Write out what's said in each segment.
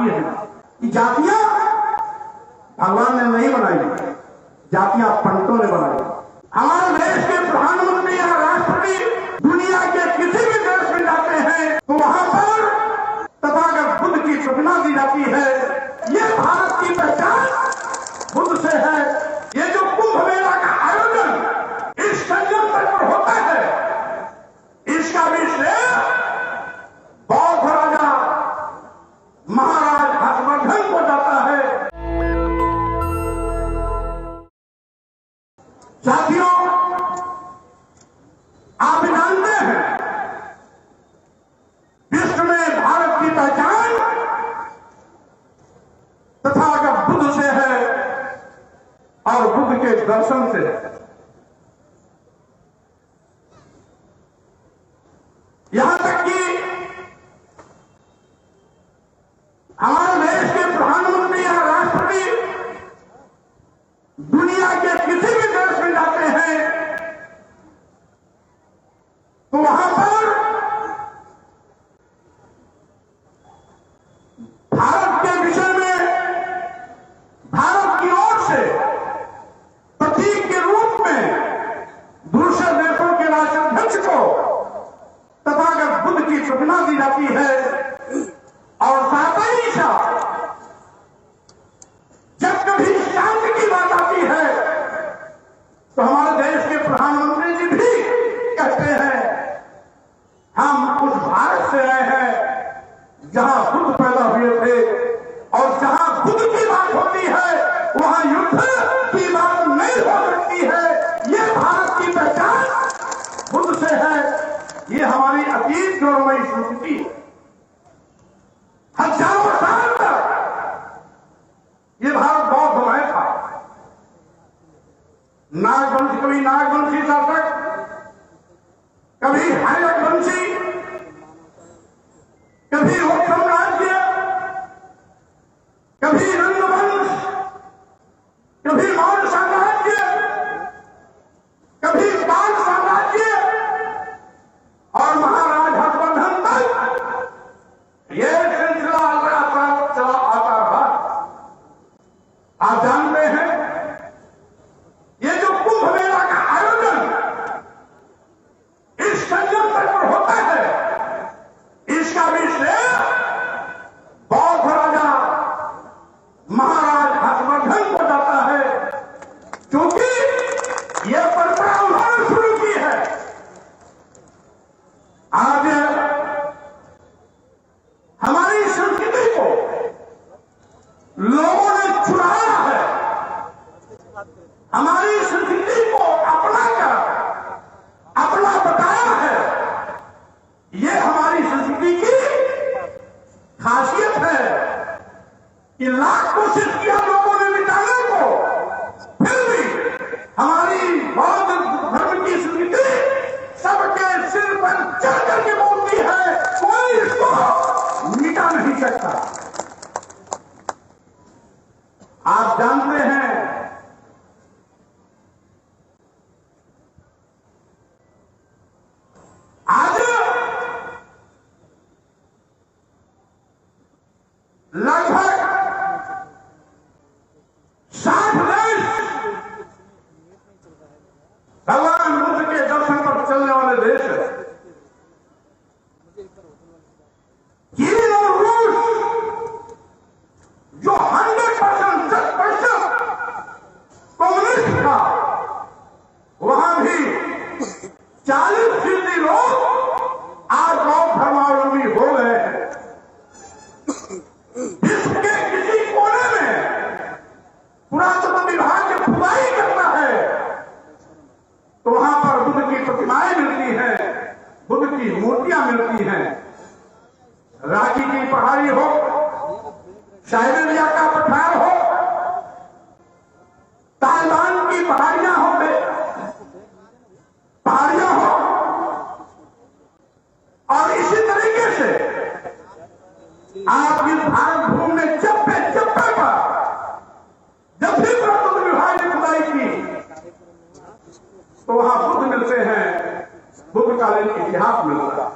बताती है कि जातियां भगवान ने नहीं बनाई, जातियां पंडितों ने बनाई। हमारे देश के प्रधानमंत्री या राष्ट्रपति दुनिया के किसी भी देश में जाते हैं तो वहां पर तथागत बुद्ध की प्रतिमा दी जाती है। ये भारत की पहचान बुद्ध से है। ये जो कुंभ मेला का आयोजन इस संगम तट पर होता है, इसका भी श्रेय बौद्ध राजा महाराज हर्षवर्धन को जाता है। साथियों, आप जानते हैं विश्व में भारत की पहचान तथागत बुद्ध से है और बुद्ध के दर्शन से है। यहां तक कि हमारे देश के प्रधानमंत्री या राष्ट्रपति दुनिया के किसी भी देश में जाते हैं तो वहां पर भारत के विषय में भारत की ओर से प्रतीक के रूप में दूसरे देशों के राष्ट्राध्यक्ष को तथागत बुद्ध की प्रतिमा दी जाती है। और साथ ही साथ जब कभी शांति की बात आती है तो हमारे देश के प्रधानमंत्री जी भी कहते हैं हम उस भारत से आए हैं जहां बुद्ध पैदा हुए थे, और जहां बुद्ध की बात होती है वहां युद्ध की बात नहीं हो सकती है। ये भारत की पहचान बुद्ध से है। ये हमारी अतीत गौरवमयी संस्कृति है। हजारों साल तक ये भारत बौद्धमय था। नागवंशी, कभी नागवंशी शासक, कभी हैयक वंशी, कभी रोग साम्राज्य, कभी रंगवंश, कभी मौर्य साम्राज्य, कभी पाल साम्राज्य और महाराज हर्षवर्धन तक ये सिलसिला चला आता रहा। आप जानते हैं ये जो कुंभ मेला का आयोजन इस संगम तट पर होता है, इसका भी श्रेय बौद्ध राजा महाराज हर्षवर्धन को जाता है, क्योंकि यह परंपरा उन्होंने शुरू की है। आज हमारी संस्कृति को लोगों ने चुराया है। हमारी संस्कृति को अपनाकर अपना बताया है। ये हमारी संस्कृति की खासियत है कि लाख कोशिश किया लोगों ने मिटाने को, फिर भी हमारी बौद्ध धर्म की संस्कृति सबके सिर पर चढ़ करके बोलती है। कोई इसको मिटा नहीं सकता। आप जानते हैं आज लगभग 60 देश भगवान बुद्ध के दर्शन पर चलने वाले देश है। चीन और रूस जो 100% कम्युनिस्ट था, वहां भी 40% लोग आज बौद्ध धर्मावलंबी हो गए हैं। विश्व के किसी कोने में पुरातत्व विभाग जब खुदाई करता है तो वहां पर बुद्ध की प्रतिमाएं मिलती हैं, बुद्ध की मूर्तियां मिलती हैं। रांची की पहाड़ी हो, साइबेरिया का पठार हो, ताइवान की पहाड़ियां हो, पहाड़ियां हो, और इसी तरीके से आप इस भारत भूमि में चप्पे चप्पे पर जब भी पुरातत्व विभाग ने खुदाई की तो वहां बुद्ध मिलते हैं, बुद्धकालीन इतिहास मिलता है।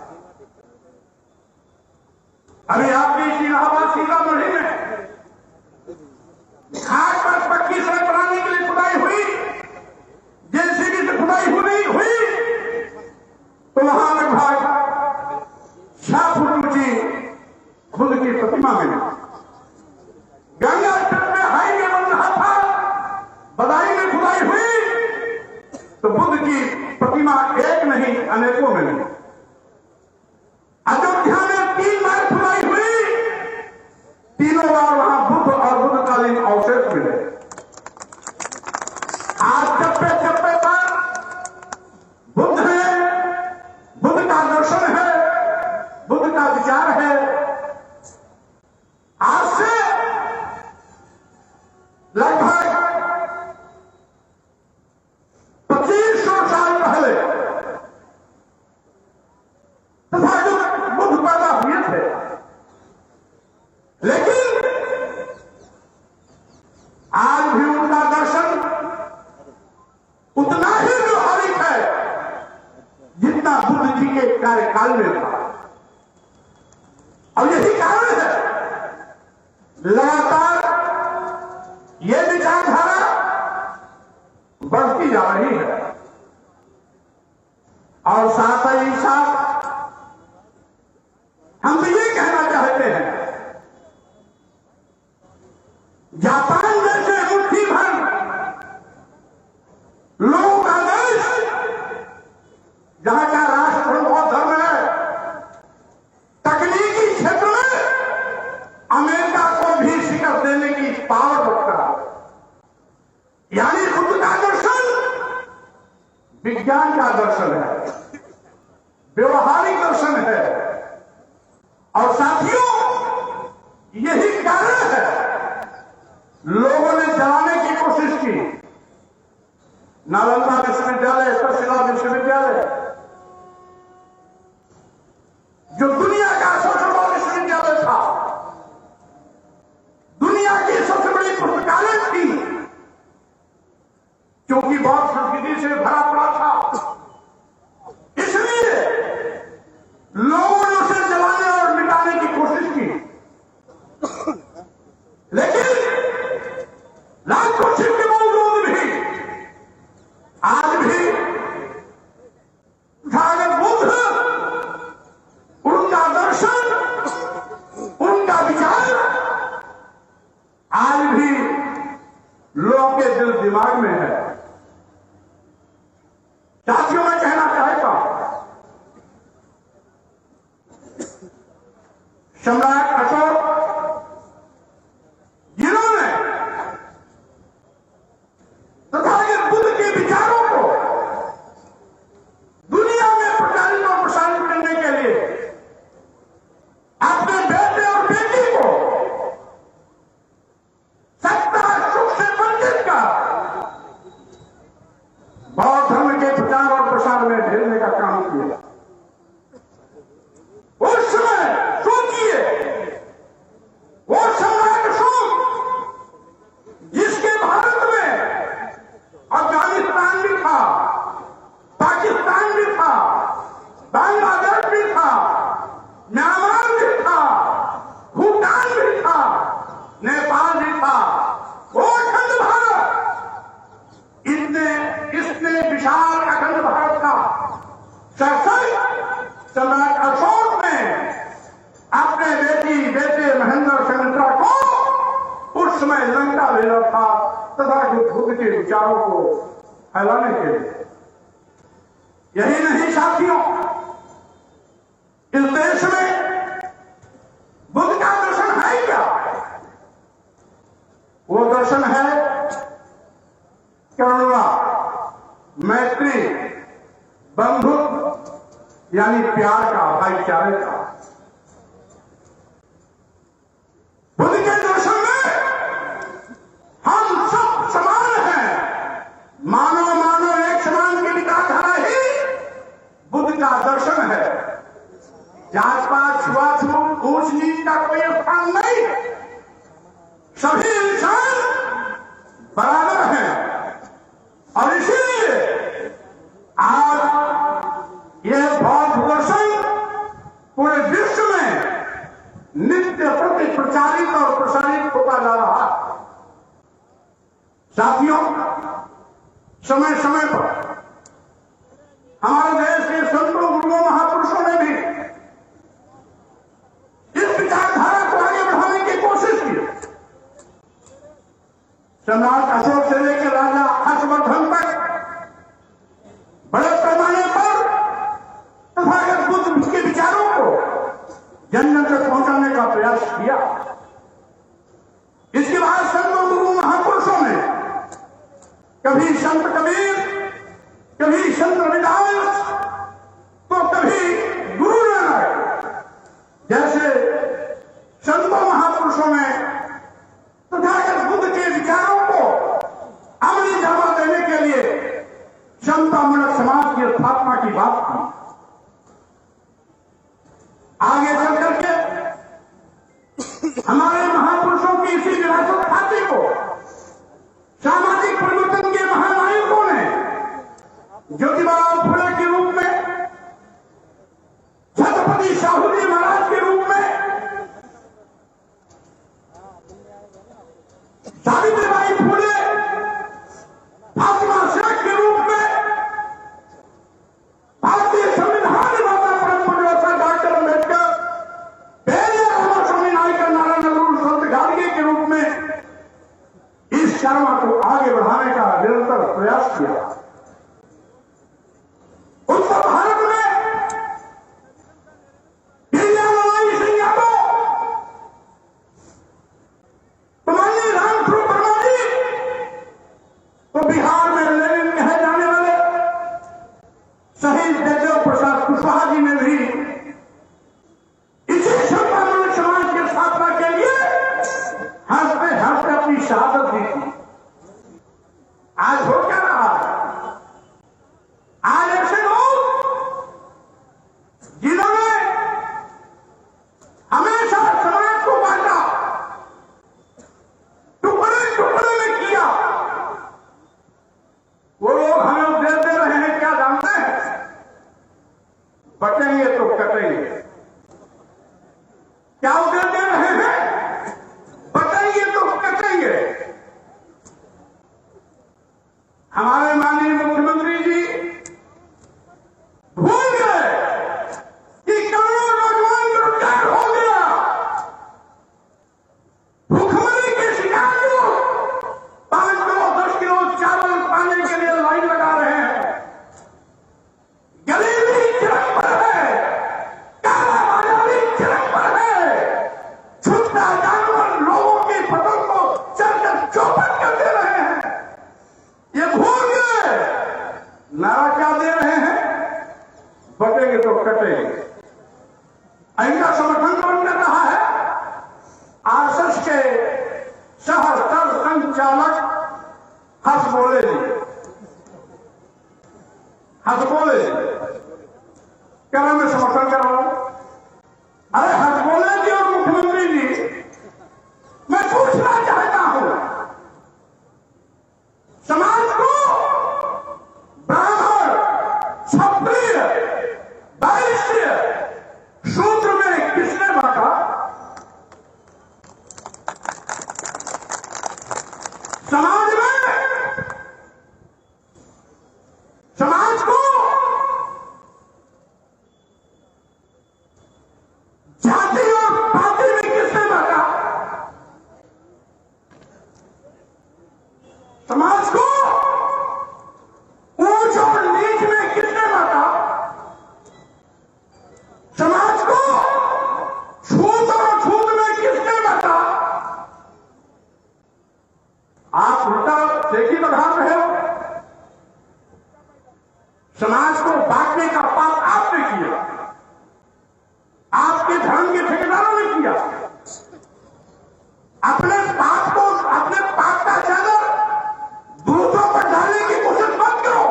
अभी आपके इलाहाबाद सीतामढ़ी में गंगा तट में हाईवे बन रहा था, बदाई में खुदाई हुई तो बुद्ध की प्रतिमा एक नहीं अनेकों में नहीं। अयोध्या में 3 बार खुदाई हुई, तीनों बार वहां बुद्ध और बुद्धकालीन अवशेष मिले। आज चप्पे चप्पे पर बुद्ध है, बुद्ध का दर्शन है, बुद्ध का विचार है। आज से लगभग 2500 साल पहले तथागत बुद्ध पैदा हुए थे, लेकिन आज भी उनका दर्शन उतना ही व्यवहारिक है जितना बुद्ध जी के कार्यकाल में था। और यही कारण है लगातार ये विचारधारा बढ़ती जा रही है। और साथ ही साथ हम तो ये कहना चाहते हैं, जापान जैसे मुट्ठी भर लोगों का देश, जहां का राष्ट्र बौद्ध धर्म है, तकनीकी क्षेत्र में अमेरिका को भी शिकस्त देने की पावर रखता है। यानी खुद का दर्शन विज्ञान का दर्शन है, व्यवहारिक दर्शन है। और साथियों, यही कारण है लोगों ने जलाने की कोशिश की। नालंदा विश्वविद्यालय, तक्षशिला विश्वविद्यालय, जो दुनिया का सबसे बड़ा विश्वविद्यालय था, दुनिया की सबसे बड़ी पुस्तकालय थी, क्योंकि बौद्ध संस्कृति से भरा पड़ा था, इसलिए लोगों ने उसे जलाने और मिटाने की कोशिश की। लेकिन लाख कोशिश के बावजूद भी आज भी तथागत बुद्ध, उनका दर्शन, उनका विचार आज भी लोगों के दिल दिमाग में है। साथियों, मैं कहना चाहता हूं, सम्राट अशोक जिन्होंने तथागत बुद्ध के विचारों को दुनिया में प्रचारित और प्रसारित करने के लिए अपने बेटे और बेटी को सत्ता सुख से वंचित कर बौद्ध धर्म के प्रचार और प्रसार में ढेरने का काम किया। उस समय सोचिए, वो सम्राट अशोक जिसके भारत में अफगानिस्तान भी था, पाकिस्तान भी था, बांग्लादेश भी था, म्यांमार भी था, भूटान भी था, नेपाल भी था, वो अखंड भारत, इसने विशाल अखंड भारत का शासन सम्राट अशोक ने अपने बेटे महेंद्र संमित्रा को उस समय लंका भेजा था तथा बुद्ध के विचारों को फैलाने के लिए। यही नहीं साथियों, इस देश में बुद्ध का दर्शन है क्या? वो दर्शन है करुणा, मैत्री, बंधुत्व, यानी प्यार का, भाईचारे का। बुद्ध के दर्शन में हम सब समान हैं, मानव मानव एक समान की विचारधारा ही बुद्ध का दर्शन है। जात पात, छुआछूत, ऊंच नीच का कोई स्थान नहीं, सभी इंसान बराबर हैं। और इसीलिए आज यह बौद्ध दर्शन पूरे विश्व में नित्य प्रति प्रचारित और प्रसारित होता जा रहा है। साथियों, समय समय पर हमारे देश के संतों, गुरुओं, महापुरुषों ने भी इस विचारधारा को आगे बढ़ाने की कोशिश की। सम्राट अशोक से लेकर राजा हर्षवर्धन तक बड़े पैमाने पर तथागत बुद्ध के विचारों को जन जन तक पहुंचाने का प्रयास किया। इसके बाद संतों गुरु महापुरुषों ने कभी संत कबीर, कभी संत रविदास, तो कभी गुरु नानक जैसे संतों महापुरुषों ने तथागत बुद्ध के विचारों को अमली जामा देने के लिए समतामूलक समाज की स्थापना की बात की। आगे चल करके हमारे महापुरुषों की इसी विरासत खाते को सामाजिक परिवर्तन के महानायकों ने ज्योतिबा फुले के रूप में, छत्रपति शाहू जी महाराज के रूप में, सावित्रीबाई फुले, फातिमा शेख के रूप में, भारतीय संविधान निर्माता परम पूज्य डॉक्टर अम्बेडकर, पेरियार रामास्वामी नायकर, नारायण गुरु संत गाडगे के रूप में इस कर्म को आगे बढ़ाने का निरंतर प्रयास किया। उत्तर भारत में पेरियार सिंह यादव, तुम्हारी रामस्वरूप वर्मा जी, तो बिहार में लेनिन कहे जाने वाले शहीद जगदेव प्रसाद कुशवाहा जी ने भी इसी समतामूलक समाज की स्थापना के लिए हंसते हंसते अपनी शहादत दी थी। आज हो क्या रहा है? आज ऐसे लोग जिन्होंने हमेशा समाज को बांटा, टुकड़े टुकड़े में किया, वो लोग हमें उपदेश दे रहे हैं, क्या जानते हैं? बटेंगे तो कटेंगे। क्या उपदेश दे रहे हैं? बटेंगे तो कटेंगे। हमारे माननीय मुख्यमंत्री जी भूल गए कि करोड़ों नौजवान बेरोजगार हो गया, भूखमरी के शिकार लोग 5 किलो 10 किलो चावल पाने के लिए लाइन लगा रहे हैं, गरीबी चरम पर है, काला बाजारी चरम पर है, छुट्टा जानवर लोगों की फसल को चलकर चौपट कर दे रहे हैं। ये भूल गए। नारा क्या दे रहे हैं? बटेंगे तो कटेंगे। इनका समर्थन कौन कर रहा है? आरएसएस के सहस्तर संचालक हसबोले जी। हसबोले क्या मैं समर्थन कर रहा हूं? अरे हसबोले जी और मुख्यमंत्री जी, मैं पूछना चाहता हूं, समाज को ब्राह्मण, क्षत्रिय, वैश्य, शूद्र में किसने बांटा? समाज को जाति और पाति में किसने बांटा? समाज को ऊंच और नीच में किसने बांटा? समाज को छूत और छूत में किसने बांटा? आप उल्टा सेकी बघार रहे हो। समाज को बांटने का पाप आपने किया, आपके धर्म के ठेकेदारों ने किया। अपने पाप को, अपने पाप का चादर दूसरों पर डालने की कोशिश मत करो।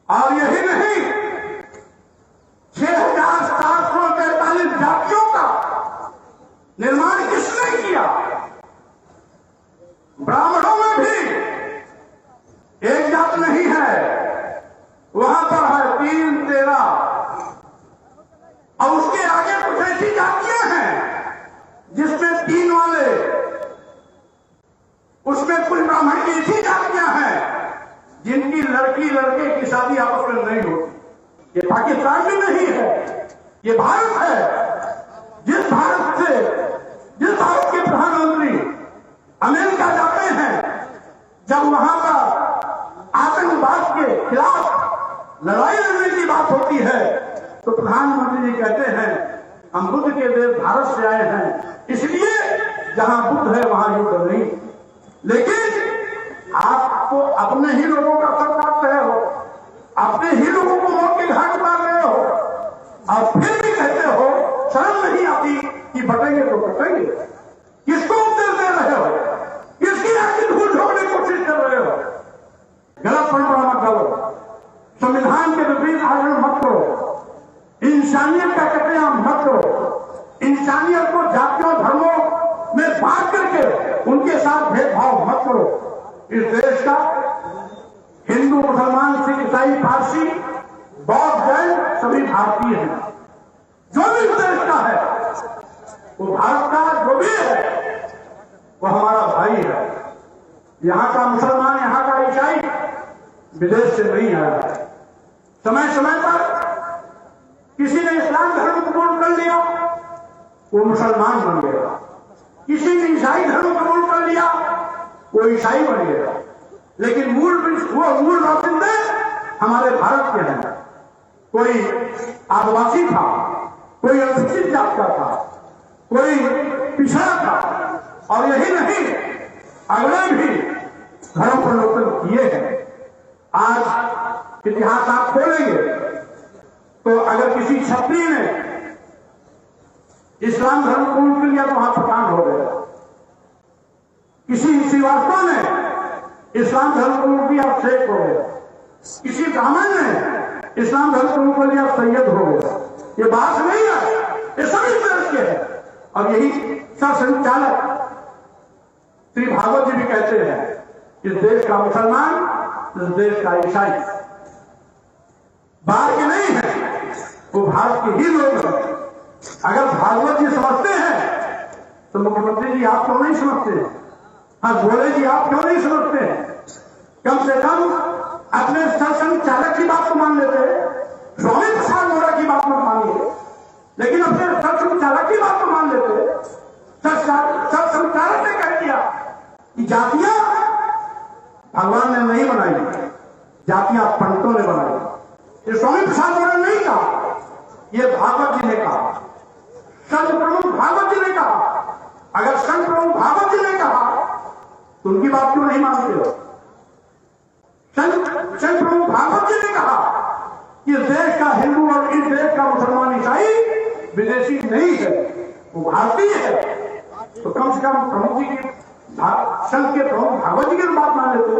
और यही नहीं, 6,743 जातियों का निर्माण किसने किया? ब्राह्मणों में भी एक जात नहीं है, वहां पर है 3, 13 और उसके आगे कुछ ऐसी जातियां हैं जिसमें 3 वाले, उसमें कुछ ब्राह्मण की ऐसी जातियां हैं जिनकी लड़की लड़के की शादी आपस में नहीं होती। ये पाकिस्तान भी नहीं है, ये भारत है। जिस भारत के प्रधानमंत्री अमेरिका जाकर प्रधानमंत्री जी कहते हैं हम बुद्ध के देश भारत से आए हैं, इसलिए जहां बुद्ध है वहां युद्ध नहीं। लेकिन आप तो अपने ही लोगों का सर काट रहे हो, अपने ही लोगों को मौत के घाट उतार रहे हो, और फिर भी कहते हो शर्म नहीं आती कि बटेंगे तो बटेंगे। किसको उपदेश दे रहे हो? किसकी आपकी धूल झोंकने की कोशिश कर रहे हो? गलत परंपरा मत डालो, संविधान के विपरीत आचरण मत करो, इंसानियत का कत्लेआम मत करो, इंसानियत को जातियों धर्मों में बांट करके उनके साथ भेदभाव मत करो। इस देश का हिंदू मुसलमान सिख ईसाई पारसी बौद्ध जैन सभी भारतीय हैं। जो भी इस देश का है वो भारत का जो भी है वो हमारा भाई है। यहाँ का मुसलमान, यहाँ का ईसाई विदेश से नहीं आया है। समय समय पर किसी ने इस्लाम धर्म कबूल कर लिया वो मुसलमान बन गया, किसी ने ईसाई धर्म कबूल कर लिया वो ईसाई बन गया, लेकिन मूल बासिंदे हमारे भारत के हैं। कोई आदिवासी था, कोई अनुसूचित जात का था, कोई पिछड़ा था, और यही नहीं अगले भी धर्म परिवर्तन किए हैं। आज इतिहास आप खोलेंगे तो अगर किसी क्षत्रिय ने इस्लाम धर्म कबूल कर लिया तो वहां पठान हो गया, किसी श्रीवास्तव ने इस्लाम धर्म कबूल किया शेख हो गया, किसी ब्राह्मण ने इस्लाम धर्म कबूल कर लिया सैयद हो गया। ये बात नहीं है, ये सभी देश के हैं। और यही सरसंचालक श्री भागवत जी भी कहते हैं इस देश का मुसलमान, इस देश का ईसाई बाहर के नहीं है, वो भारत के ही लोग हैं। अगर भागवत जी समझते हैं तो मुख्यमंत्री जी आप क्यों नहीं समझते? हाँ बोले जी आप क्यों नहीं समझते? कम से कम अपने सरसंचालक की बात तो मान लेते, स्वामी प्रसाद मौर्य की बात मत मानिए, लेकिन अपने सरसंचालक की बात तो मान लेते। सरसंचालक ने कह दिया कि जातियां भगवान ने नहीं बनाई, जातियां पंडितों ने बनाई। ये स्वामी प्रसाद मौर्य ने नहीं कहा, ये भागवत जी ने कहा, संत प्रमुख भागवत जी ने कहा। अगर संत प्रमुख भागवत जी ने कहा तो उनकी बात क्यों नहीं मानते हो? संत प्रमुख भागवत जी ने कहा कि इस देश का हिंदू और इस देश का मुसलमान ईसाई विदेशी नहीं है, वो भारतीय है। तो कम से कम प्रमुख जी की संत के प्रमुख भागवत जी की बात मान लेते।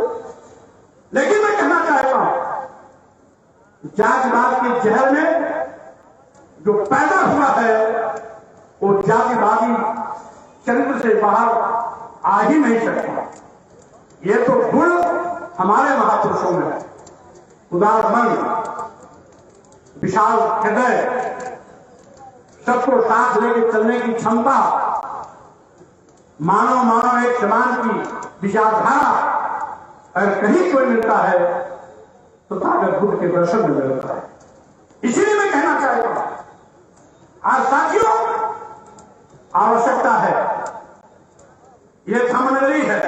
लेकिन मैं कहना चाहता हूं जातिवाद के जहर में जो पैदा हुआ है वो जातिवादी चरित्र से बाहर आ ही नहीं सकता। ये तो गुण हमारे महापुरुषों में है, उदार मन, विशाल हृदय, सबको साथ लेकर चलने की क्षमता, मानव एक समान की विचारधारा अगर कहीं कोई मिलता है तो ताकत बुद्ध के दर्शन में मिलता है। इसीलिए मैं कहना चाहता हूं आज साथियों आवश्यकता है, ये धम्म नगरी है,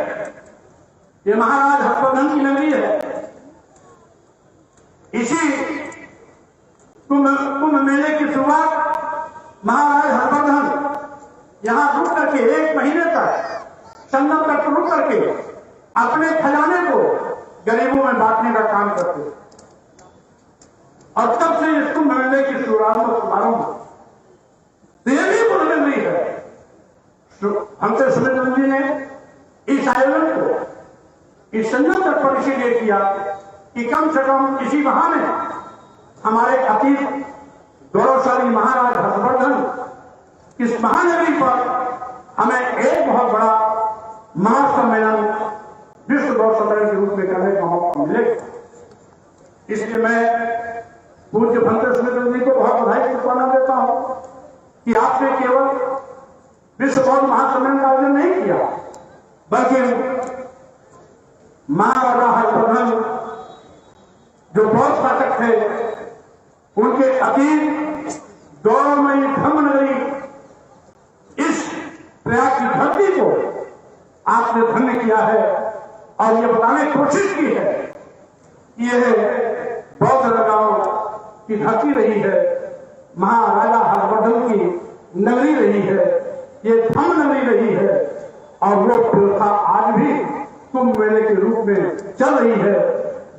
ये महाराज हर्षवर्धन की नगरी है। इसी कुंभ मेले की शुरुआत महाराज हर्षवर्धन यहां रुक करके 1 महीने तक संगम तक रुक करके अपने खजाने को गरीबों में बांटने का काम करते, और तब से इस कुंभ मेले की शुरुआत और शुभारंभ ये भी बुद्ध नगरी है। हमसे सुरेंद्र जी ने इस आयोजन को इस संयम तक पर इसीलिए किया कि कम से कम इसी बहाने हमारे अतीत गौरवशाली महाराज हर्षवर्धन इस महानगरी पर हमें एक बहुत बड़ा महासम्मेलन, विश्व गौरव सम्मेलन के रूप में करने का मौका मिलेगा। इसलिए मैं पूज्य भंते सुरेंद्र जी को बहुत बधाई शुभकामना देता हूं कि आपने केवल विश्व गौरव महासम्मेलन का आयोजन नहीं किया, बल्कि महाराजा हर्षवर्धन जो बहुत शासक थे उनके अतीत गौरवमयी धम्म नगरी इस प्रयाग की धरती को आपने धन्य किया है, और ये बताने की कोशिश की है कि यह बौद्ध लगाव की धरती रही है, महाराजा हर्षवर्धन की नगरी रही है, ये धम्म नगरी रही है, और वो प्रथा आज भी कुंभ मेले के रूप में चल रही है,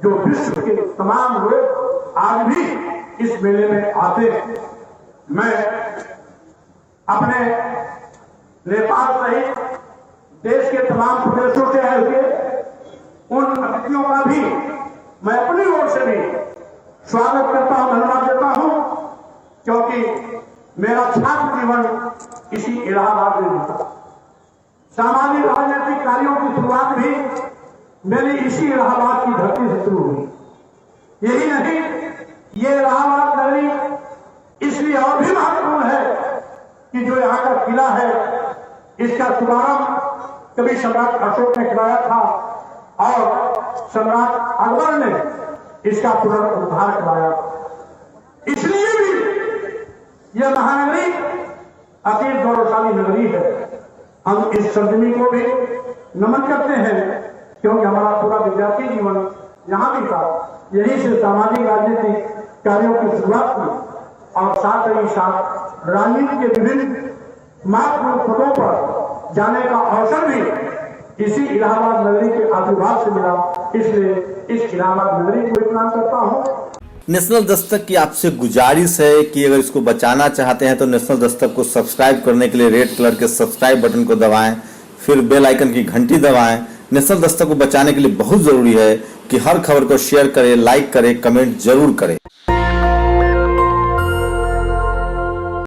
जो विश्व के तमाम लोग आज भी इस मेले में आते हैं। मैं अपने नेपाल सहित देश के तमाम प्रदेशों से आए हुए उन अतिथियों का भी मैं अपनी ओर से भी स्वागत करता हूं, धन्यवाद देता हूं, क्योंकि मेरा छात्र जीवन इसी इलाहाबाद में बीता। सामाजिक राजनीतिक कार्यों की शुरुआत भी मेरी इसी इलाहाबाद की धरती से शुरू हुई। यही नहीं, ये इलाहाबाद नगरी इसलिए और भी महत्वपूर्ण है कि जो यहाँ का किला है, इसका शुभारंभ कभी सम्राट अशोक ने कराया था और सम्राट अकबर ने इसका पुनरुद्धार कराया। इसलिए भी यह महानगरी अति गौरवशाली नगरी है। हम इस सरजमी को भी नमन करते हैं, क्योंकि हमारा पूरा विद्यार्थी जीवन यहाँ भी था। यही से सामाजिक राजनीतिक कार्यों की शुरुआत हुई और साथ ही साथ राजनीति के विभिन्न महत्वपूर्ण पदों पर जाने का अवसर भी इसी इलाहाबाद नगरी के आशीर्वाद से मिला। इसलिए इस इलाहाबाद नगरी को प्रणाम करता हूँ। नेशनल दस्तक की आपसे गुजारिश है कि अगर इसको बचाना चाहते हैं तो नेशनल दस्तक को सब्सक्राइब करने के लिए रेड कलर के सब्सक्राइब बटन को दबाएं, फिर बेल आइकन की घंटी दबाएं। नेशनल दस्तक को बचाने के लिए बहुत जरूरी है कि हर खबर को शेयर करें, लाइक करें, कमेंट जरूर करें।